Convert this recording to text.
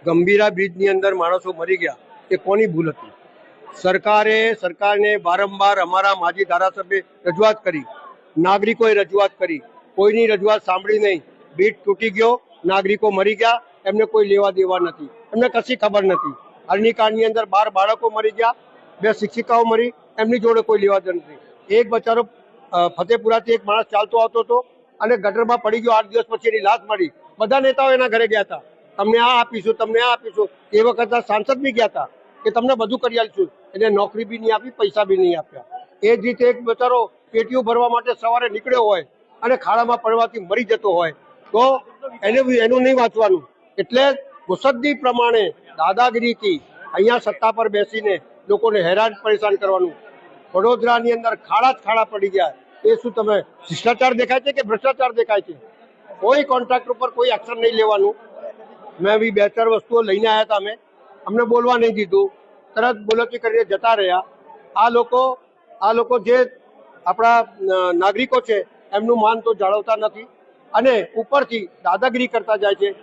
ગંભીરા બ્રિજની અંદર માણસો મરી ગયા એ કોની ભૂલ હતી? સરકારને વારંવાર અમારા માજી ધારાસભ્ય રજૂઆત કરી, નાગરિકોએ રજૂઆત કરી, કોઈની રજૂઆત સાંભળી નહીં. બ્રિજ તૂટી ગયો, નાગરિકો મરી ગયા, એમને કોઈ લેવા દેવા નથી, એમને કશી ખબર નથી. અગ્નિકાંડની અંદર 12 બાળકો મરી ગયા, 2 શિક્ષિકાઓ મરી, એમની જોડે કોઈ લેવા દેવા નથી. એક બચારો ફતેપુરાથી એક માણસ ચાલતો આવતો હતો અને ગટરમાં પડી ગયો. 8 દિવસ પછી એની લાશ મળી. બધા નેતાઓ એના ઘરે ગયા હતા, તમને આ આપીશું, તમને આ આપીશું. એ વખત સાંસદ બી ગયા હતા કે તમને બધું કરી આવીશું. એને નોકરી બી નહીં આપી, પૈસા બી નહીં આપ્યા. એ જ રીતે એક બચારો પેટીઓ ભરવા માટે સવારે નીકળ્યો હોય અને ખાડામાં પડવાથી મરી જતો હોય તો એનું નહીં વાંચવાનું. એટલે મુસદ્દી પ્રમાણે દાદાગીરીથી અહીંયા સત્તા પર બેસીને લોકોને હેરાન પરેશાન કરવાનું. વડોદરાની અંદર ખાડા જ ખાડા પડી ગયા. એ શું તમે શિષ્ટાચાર દેખાય છે કે ભ્રષ્ટાચાર દેખાય છે? કોઈ કોન્ટ્રાક્ટર ઉપર કોઈ એક્શન નહીં લેવાનું. મેં બી 2-4 વસ્તુઓ લઈને આવ્યા હતા, અમને બોલવા નહીં દીધું, તરત બોલતી કરીને જતા રહ્યા. આ લોકો જે આપણા નાગરિકો છે એમનું માન તો જાળવતા નથી અને ઉપરથી દાદાગીરી કરતા જાય છે.